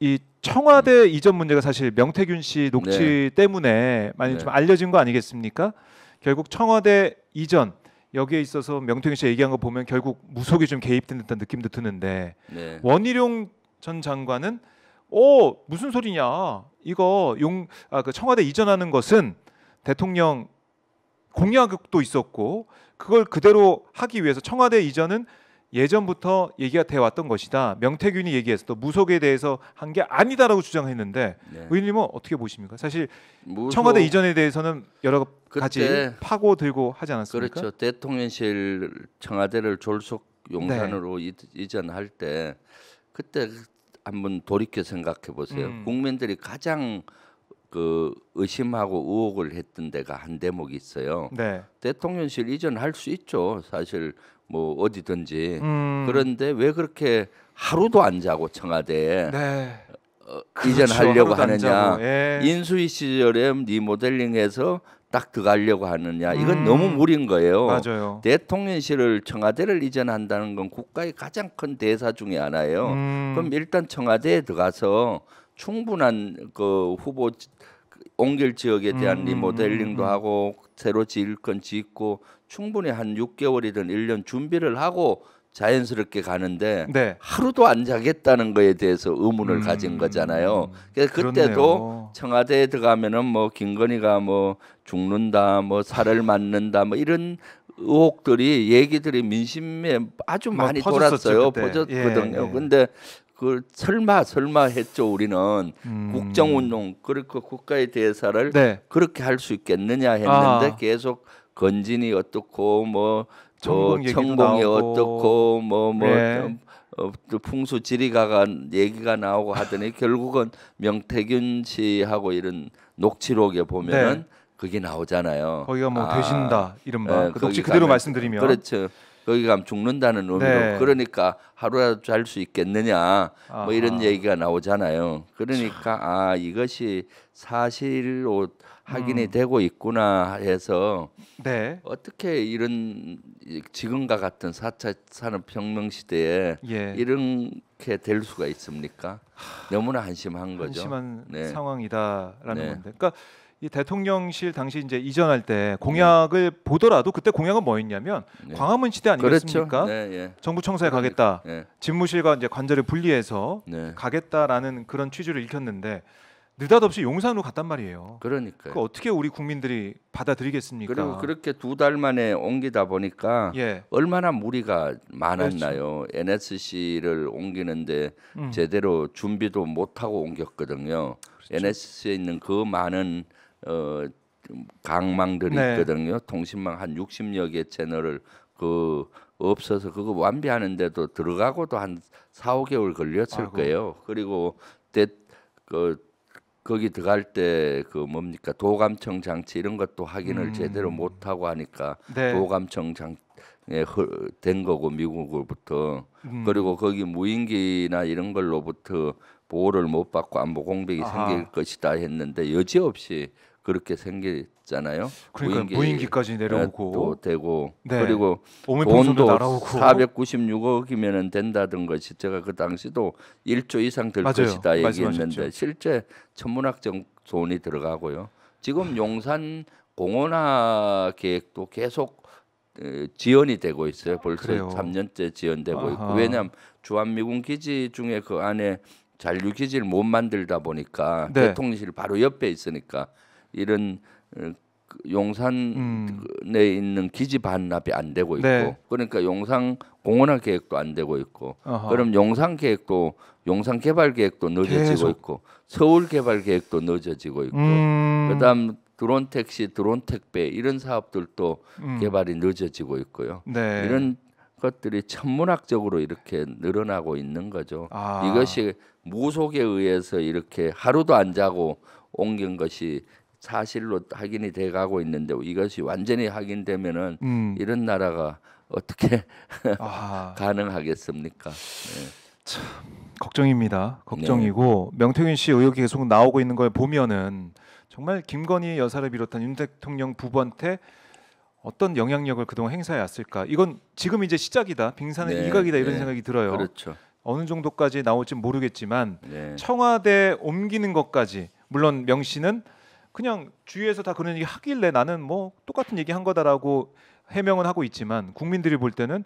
이 청와대 이전 문제가 사실 명태균 씨 녹취 때문에 많이 좀 알려진 거 아니겠습니까? 결국 청와대 이전 여기에 있어서 명태균 씨 얘기한 거 보면 결국 무속이 좀 개입된 듯한 느낌도 드는데 원희룡 전 장관은 무슨 소리냐? 이거 그 청와대 이전하는 것은 대통령 공약도 있었고 그걸 그대로 하기 위해서 청와대 이전은 예전부터 얘기가 돼 왔던 것이다. 명태균이 얘기했어. 무속에 대해서 한 게 아니다라고 주장했는데 의원님은 어떻게 보십니까? 사실 청와대 이전에 대해서는 여러 가지 파고들고 하지 않았습니까? 그렇죠. 대통령실 청와대를 졸속 용산으로 이전할 때 그때 한번 돌이켜 생각해 보세요. 국민들이 가장 그 의심하고 의혹을 했던 데가 한 대목이 있어요. 대통령실 이전할 수 있죠. 사실 뭐 어디든지. 그런데 왜 그렇게 하루도 안 자고 청와대에 이전하려고 하느냐. 인수위 시절에 리모델링해서 딱 들어가려고 하느냐. 이건 너무 무리인 거예요. 맞아요. 대통령실을 청와대를 이전한다는 건 국가의 가장 큰 대사 중에 하나예요. 그럼 일단 청와대에 들어가서 충분한 그 후보 옮길 지역에 대한 리모델링도 하고 새로 지을 건 짓고 충분히 한 6개월이든 1년 준비를 하고 자연스럽게 가는데 하루도 안 자겠다는 거에 대해서 의문을 가진 거잖아요. 그래서 그때도 청와대에 들어가면은 뭐 김건희가 뭐 죽는다, 뭐 살을 맞는다, 뭐 이런 의혹들이 얘기들이 민심에 아주 많이 돌았어요. 퍼졌거든요. 근데 그 설마 했죠. 우리는 국정운동 그렇고 국가의 대사를 그렇게 할 수 있겠느냐 했는데 계속 건진이 어떻고 뭐 천공이 어떻고 또 풍수지리가가 얘기가 나오고 하더니 결국은 명태균 씨하고 이런 녹취록에 보면은 그게 나오잖아요. 거기가 뭐 되신다 이른바 그 녹취 그대로 말씀드리면 그렇죠. 거기 가면 죽는다는 의미로 그러니까 하루라도 잘 수 있겠느냐 뭐 이런 얘기가 나오잖아요. 그러니까 이것이 사실로 확인이 되고 있구나 해서 어떻게 이런 지금과 같은 4차 산업혁명 시대에 이렇게 될 수가 있습니까? 너무나 한심한 거죠. 한심한 상황이다라는 건데. 그러니까 이 대통령실 당시 이제 이전할 때 공약을 보더라도 그때 공약은 뭐였냐면 광화문 시대 아니겠습니까? 정부 청사에 가겠다. 집무실과 이제 관저를 분리해서 가겠다라는 그런 취지를 읽혔는데 느닷없이 용산으로 갔단 말이에요. 그러니까요. 그 어떻게 우리 국민들이 받아들이겠습니까? 그리고 그렇게 2달 만에 옮기다 보니까 얼마나 무리가 많았나요. NSC를 옮기는데 제대로 준비도 못하고 옮겼거든요. NSC에 있는 그 많은 강망들이 있거든요. 통신망 한 60여 개 채널을 없어서 그거 완비하는데도 들어가고도 한 4, 5개월 걸렸을 거예요. 그리고 거기 들어갈 때 그 뭡니까 도감청 장치 이런 것도 확인을 제대로 못하고 하니까 도감청 장치에 된 거고 미국으로부터 그리고 거기 무인기나 이런 걸로부터 보호를 못 받고 안보 공백이 생길 것이다 했는데 여지없이 그렇게 생겼잖아요. 그러니까 무인기까지 내려오고 또 되고 그리고 돈도 496억이면은 된다던 것이 제가 그 당시도 1조 이상 될 것이다 얘기했는데 실제 천문학적 돈이 들어가고요. 지금 용산 공원화 계획도 계속 지연이 되고 있어요. 벌써 3년째 지연되고 있고 왜냐하면 주한미군 기지 중에 그 안에 잔류 기지를 못 만들다 보니까 대통령실 바로 옆에 있으니까 이런 용산에 있는 기지 반납이 안 되고 있고 그러니까 용산 공원화 계획도 안 되고 있고 그럼 용산 개발 계획도 늦어지고 있고 서울 개발 계획도 늦어지고 있고 그다음 드론 택시, 드론 택배 이런 사업들도 개발이 늦어지고 있고요. 이런 것들이 천문학적으로 이렇게 늘어나고 있는 거죠. 이것이 무속에 의해서 이렇게 하루도 안 자고 옮긴 것이 사실로 확인이 돼가고 있는데 이것이 완전히 확인되면은 이런 나라가 어떻게 가능하겠습니까? 참 걱정입니다. 걱정이고 명태균 씨 의혹이 계속 나오고 있는 걸 보면은 정말 김건희 여사를 비롯한 윤 대통령 부부한테 어떤 영향력을 그동안 행사해 왔을까? 이건 지금 이제 시작이다. 빙산의 일각이다 이런 생각이 들어요. 그렇죠. 어느 정도까지 나올지 모르겠지만 네. 청와대 옮기는 것까지 물론 명 씨는 그냥 주위에서 다 그런 얘기 하길래 나는 뭐 똑같은 얘기 한 거다라고 해명은 하고 있지만 국민들이 볼 때는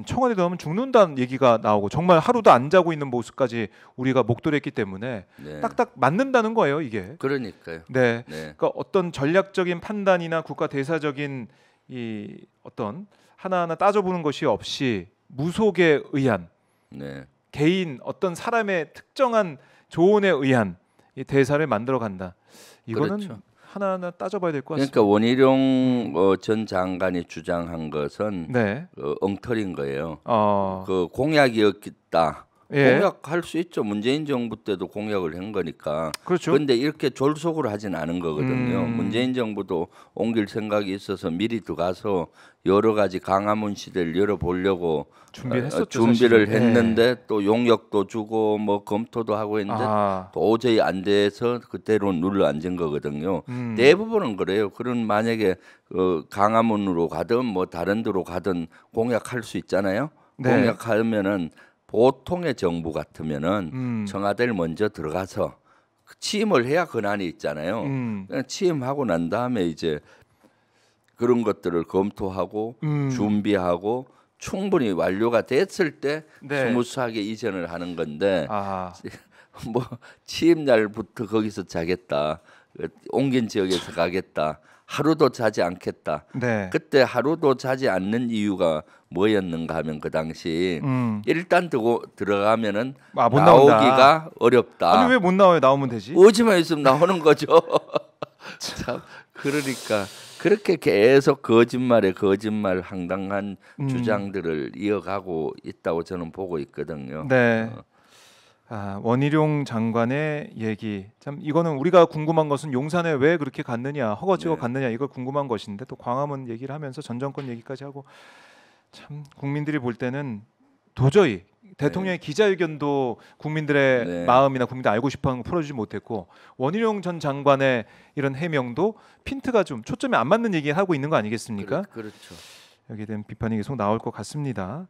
청와대 들어가면 죽는다는 얘기가 나오고 정말 하루도 안 자고 있는 모습까지 우리가 목도했기 때문에 네. 딱딱 맞는다는 거예요 이게. 그러니까요. 네. 네. 그러니까 어떤 전략적인 판단이나 국가 대사적인 이 어떤 하나하나 따져보는 것이 없이 무속에 의한 네. 개인 어떤 사람의 특정한 조언에 의한 이 대사를 만들어 간다. 이거는 그렇죠. 하나하나 따져봐야 될 것 같습니다. 그러니까 원희룡 전 장관이 주장한 것은 네. 엉터리인 거예요. 어. 그 공약이었다. 예. 공약할 수 있죠. 문재인 정부 때도 공약을 한 거니까. 그렇죠. 그런데 이렇게 졸속으로 하진 않은 거거든요. 문재인 정부도 옮길 생각이 있어서 미리 들어가서 여러 가지 강화문 시대를 열어보려고 준비했었죠, 준비를 사실은. 했는데 또 용역도 주고 뭐 검토도 하고 했는데 도저히 안 돼서 그대로 눌러 앉은 거거든요. 대부분은 그래요. 그런 만약에 강화문으로 가든 뭐 다른 데로 가든 공약할 수 있잖아요. 네. 공약하면은 보통의 정부 같으면은 청와대를 먼저 들어가서 취임을 해야 권한이 있잖아요. 그냥 취임하고 난 다음에 이제 그런 것들을 검토하고 준비하고 충분히 완료가 됐을 때 네. 스무스하게 이전을 하는 건데 아. 뭐 취임 날부터 거기서 자겠다. 옮긴 지역에서 가겠다. 하루도 자지 않겠다. 네. 그때 하루도 자지 않는 이유가 뭐였는가 하면 그 당시 일단 들어가면은 못 나오기가 나온다. 어렵다. 아니 왜 못 나와요? 나오면 되지. 오지만 있으면 나오는 거죠. 참 그러니까 그렇게 계속 거짓말에 거짓말 황당한 주장들을 이어가고 있다고 저는 보고 있거든요. 네. 원희룡 장관의 얘기 참 이거는 우리가 궁금한 것은 용산에 왜 그렇게 갔느냐 허거지거 네. 갔느냐 이거 궁금한 것인데 또 광화문 얘기를 하면서 전 정권 얘기까지 하고 참 국민들이 볼 때는 도저히 대통령의 기자회견도 국민들의 네. 마음이나 국민들 알고 싶어하는 거 풀어주지 못했고 원희룡 전 장관의 이런 해명도 핀트가 좀 초점이 안 맞는 얘기 하고 있는 거 아니겠습니까? 그렇죠. 여기에 대한 비판이 계속 나올 것 같습니다.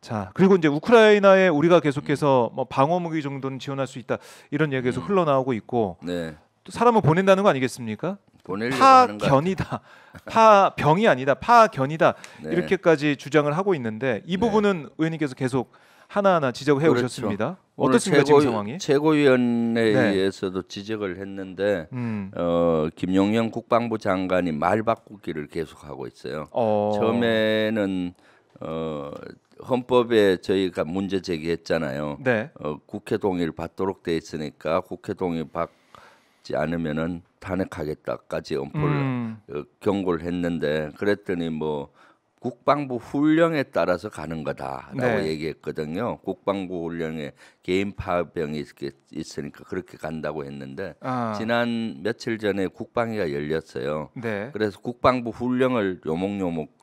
자 그리고 이제 우크라이나에 우리가 계속해서 뭐 방어무기 정도는 지원할 수 있다 이런 얘기가 계속 흘러나오고 있고 네. 또 사람을 보낸다는 거 아니겠습니까? 보내려고 하는 것 파견이다, 파병이 아니다, 파견이다 네. 이렇게까지 주장을 하고 있는데 이 부분은 의원님께서 계속 하나하나 지적을 그렇죠. 해오셨습니다. 오늘 어떻습니까 지금 상황이? 최고위원회에서도 지적을 했는데 김용현 국방부 장관이 말 바꾸기를 계속하고 있어요. 처음에는 헌법에 저희가 문제 제기했잖아요. 네. 국회 동의를 받도록 돼 있으니까 국회 동의 받지 않으면은 탄핵하겠다까지 경고를 했는데 그랬더니 뭐 국방부 훈령에 따라서 가는 거다라고 네. 얘기했거든요. 국방부 훈령에 개인 파병이 있으니까 그렇게 간다고 했는데 지난 며칠 전에 국방위가 열렸어요. 네. 그래서 국방부 훈령을 요목요목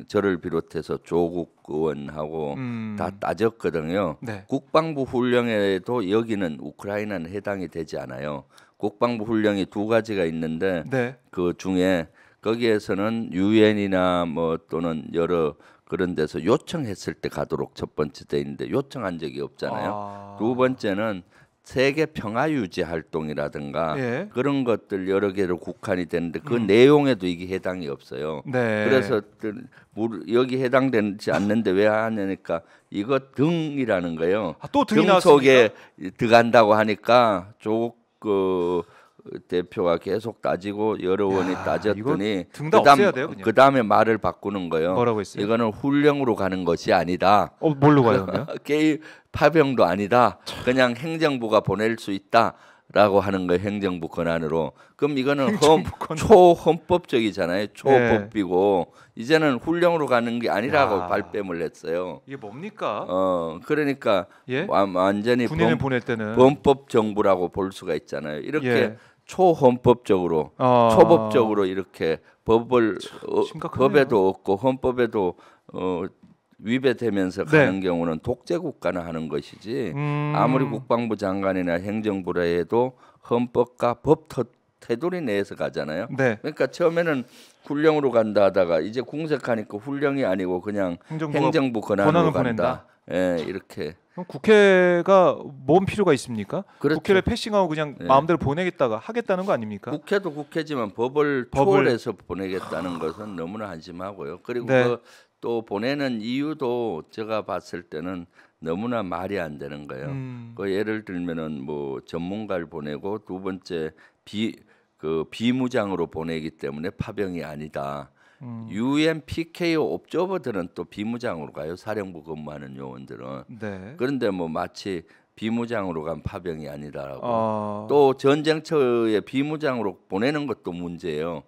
저를 비롯해서 조국 의원하고 다 따졌거든요. 네. 국방부 훈령에도 여기는 우크라이나는 해당이 되지 않아요. 국방부 훈령이 두 가지가 있는데 네. 그 중에 거기에서는 유엔이나 뭐 또는 여러 그런 데서 요청했을 때 가도록 첫 번째 돼 있는데 요청한 적이 없잖아요. 두 번째는 세계 평화 유지 활동이라든가 예. 그런 것들 여러 개로 국한이 되는데 그 내용에도 이게 해당이 없어요. 네. 그래서 여기 해당되지 않는데 왜 하냐니까 이거 등이라는 거예요. 또 등이 등 속에 들어간다고 하니까 조국 대표가 계속 따지고 여러 의원이 따졌더니 등 다 없애야 돼요, 그냥. 그 다음에 말을 바꾸는 거예요. 뭐라고 했어요? 이거는 훈령으로 가는 것이 아니다. 뭘로 가요 그러면? 개인 파병도 아니다. 그냥 행정부가 보낼 수 있다라고 하는 거예요. 행정부 권한으로. 그럼 이거는 초헌법적이잖아요. 초법이고 이제는 훈령으로 가는 게 아니라고 발뺌을 했어요. 이게 뭡니까? 그러니까 예? 완전히 군인을 보낼 때는 범법 정부라고 볼 수가 있잖아요. 이렇게 예. 초헌법적으로 초법적으로 이렇게 법에도 없고 헌법에도 위배되면서 가는 경우는 독재 국가는 하는 것이지 아무리 국방부 장관이나 행정부라 해도 헌법과 법 테두리 내에서 가잖아요. 네. 그러니까 처음에는 훈령으로 간다 하다가 이제 궁색하니까 훈령이 아니고 그냥 행정부 권한으로 간다. 예, 이렇게 그럼 국회가 뭔 필요가 있습니까? 그렇죠. 국회를 패싱하고 그냥 네. 마음대로 보내겠다가 하겠다는 거 아닙니까? 국회도 국회지만 법을 초월해서 보내겠다는 것은 너무나 한심하고요. 그리고 네. 또 보내는 이유도 제가 봤을 때는 너무나 말이 안 되는 거예요. 예를 들면은 뭐 전문가를 보내고 두 번째 비무장으로 보내기 때문에 파병이 아니다. UN PKO 옵저버들은 또 비무장으로 가요. 사령부 근무하는 요원들은. 네. 그런데 뭐 마치 비무장으로 간 파병이 아니다라고. 또 전쟁터에 비무장으로 보내는 것도 문제예요.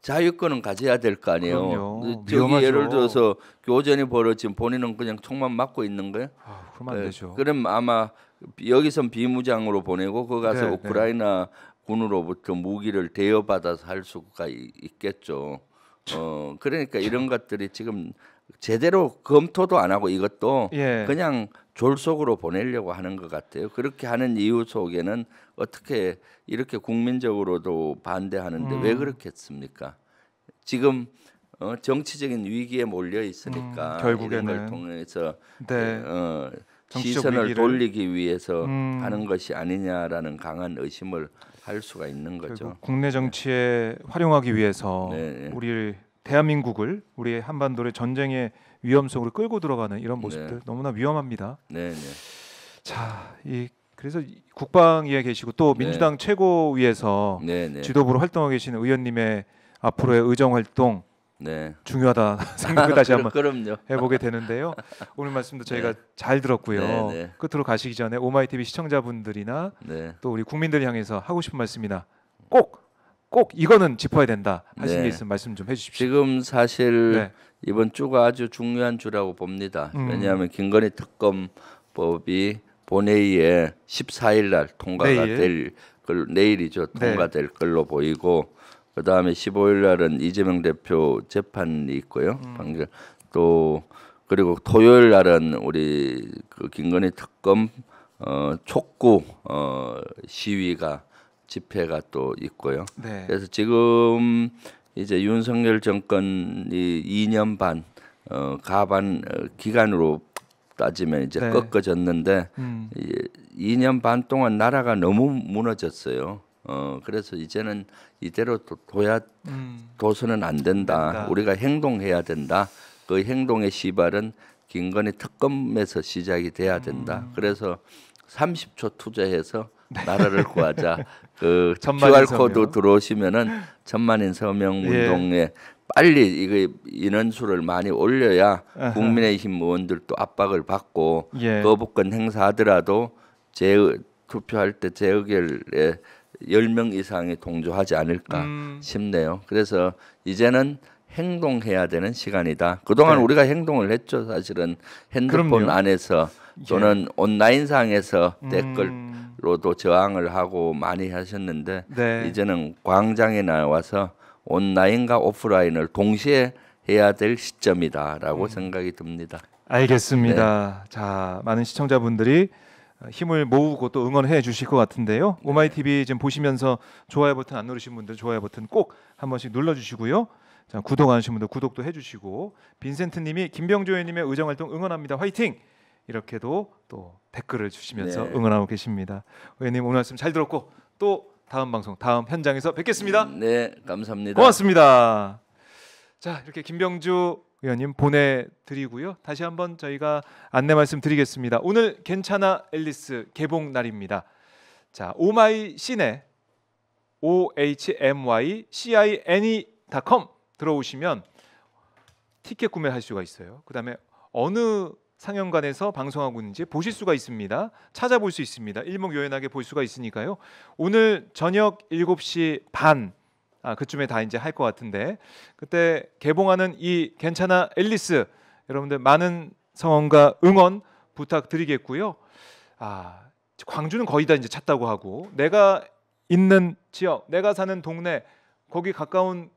자유권은 가져야 될 거 아니에요. 그럼요. 저기 위험하죠. 예를 들어서 교전이 벌어지면 본인은 그냥 총만 맞고 있는 거예요. 그러면 안 되죠. 그럼 아마 여기선 비무장으로 보내고 거기 가서 네, 우크라이나 군으로부터 무기를 대여받아서 할 수가 있겠죠. 그러니까 이런 것들이 지금 제대로 검토도 안 하고 이것도 예. 그냥 졸속으로 보내려고 하는 것 같아요. 그렇게 하는 이유 속에는 어떻게 이렇게 국민적으로도 반대하는데 왜 그렇겠습니까? 지금 정치적인 위기에 몰려 있으니까 결국에는. 이런 걸 통해서 네. 정치적 시선을 위기를. 돌리기 위해서 하는 것이 아니냐라는 강한 의심을 할 수가 있는 거죠. 결국 국내 정치에 활용하기 위해서 네. 우리 대한민국을 우리 한반도의 전쟁의 위험 속으로 끌고 들어가는 이런 모습들 네. 너무나 위험합니다. 네, 자, 그래서 국방위에 계시고 또 네. 민주당 최고위에서 네, 네, 지도부로 활동하고 계시는 의원님의 앞으로의 의정 활동 네. 중요하다 생각을 다시 한번 그럼요. 해보게 되는데요. 오늘 말씀도 저희가 잘 들었고요. 네, 네. 끝으로 가시기 전에 오마이TV 시청자분들이나 네. 또 우리 국민들을 향해서 하고 싶은 말씀이나 꼭 이거는 짚어야 된다 하신 네. 게 있으면 말씀 좀 해주십시오. 지금 사실 네. 이번 주가 아주 중요한 주라고 봅니다. 왜냐하면 김건희 특검법이 본회의에 14일 날 통과가 내일. 내일이죠. 통과될 걸로 보이고 그다음에 15일 날은 이재명 대표 재판이 있고요. 판결 또 그리고 토요일 날은 우리 그 김건희 특검 촉구 시위가 집회가 또 있고요. 네. 그래서 지금 이제 윤석열 정권이 2년 반 가반 기간으로 따지면 이제 네. 꺾어졌는데 2년 반 동안 나라가 너무 무너졌어요. 그래서 이제는 이대로 둬서는 안 된다. 우리가 행동해야 된다. 그 행동의 시발은 김건희 특검에서 시작이 돼야 된다. 그래서 30초 투자해서 나라를 구하자. 그 QR 코드 서명. 들어오시면은 천만인 서명 운동에 예. 빨리 이거 인원수를 많이 올려야 국민의힘 의원들도 압박을 받고 예. 거부권 행사하더라도 투표할 때 재의결에 10명 이상이 동조하지 않을까 싶네요. 그래서 이제는 행동해야 되는 시간이다. 그동안 네. 우리가 행동을 했죠. 사실은 핸드폰 그럼요. 안에서 또는 온라인상에서 음. 댓글로도 저항을 하고 많이 하셨는데 네. 이제는 광장에 나와서 온라인과 오프라인을 동시에 해야 될 시점이다라고 생각이 듭니다. 알겠습니다. 자, 많은 시청자분들이 힘을 모으고 또 응원해 주실 것 같은데요. 오마이TV 지금 보시면서 좋아요 버튼 안 누르신 분들 좋아요 버튼 꼭 한 번씩 눌러주시고요. 자, 구독 안 하신 분들 구독도 해주시고 빈센트님이 김병조 의원님의 의정활동 응원합니다. 화이팅! 이렇게도 또 댓글을 주시면서 네. 응원하고 계십니다. 의원님 오늘 말씀 잘 들었고 또 다음 방송 다음 현장에서 뵙겠습니다. 네, 감사합니다. 고맙습니다. 자, 이렇게 김병주 의원님 보내드리고요. 다시 한번 저희가 안내 말씀드리겠습니다. 오늘 괜찮아 앨리스 개봉 날입니다. 자, 오마이 시네 ohmycine.com 들어오시면 티켓 구매할 수가 있어요. 그다음에 어느 상영관에서 방송하고 있는지 보실 수가 있습니다. 찾아볼 수 있습니다. 일목요연하게 볼 수가 있으니까요. 오늘 저녁 7시 반 그쯤에 다 이제 할 것 같은데 그때 개봉하는 이 괜찮아 앨리스 여러분들 많은 성원과 응원 부탁드리겠고요. 광주는 거의 다 이제 찼다고 하고 내가 있는 지역, 내가 사는 동네 거기 가까운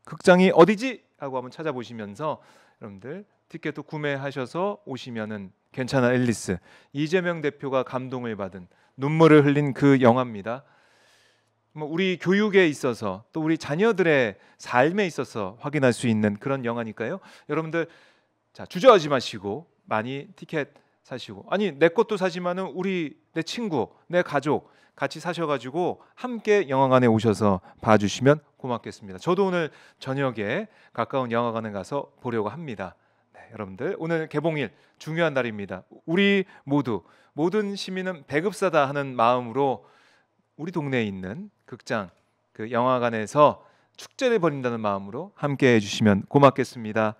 극장이 어디지? 하고 한번 찾아보시면서 여러분들 티켓도 구매하셔서 오시면은 괜찮아 앨리스 이재명 대표가 감동을 받은 눈물을 흘린 그 영화입니다. 우리 교육에 있어서 또 우리 자녀들의 삶에 있어서 확인할 수 있는 그런 영화니까요. 여러분들 자 주저하지 마시고 많이 티켓 사시고 아니 내 것도 사지만은 내 친구, 내 가족 같이 사셔가지고 함께 영화관에 오셔서 봐주시면 고맙겠습니다. 저도 오늘 저녁에 가까운 영화관에 가서 보려고 합니다. 네, 여러분들 오늘 개봉일 중요한 날입니다. 우리 모두 모든 시민은 배급사다 하는 마음으로 우리 동네에 있는 극장 그 영화관에서 축제를 벌인다는 마음으로 함께 해주시면 고맙겠습니다.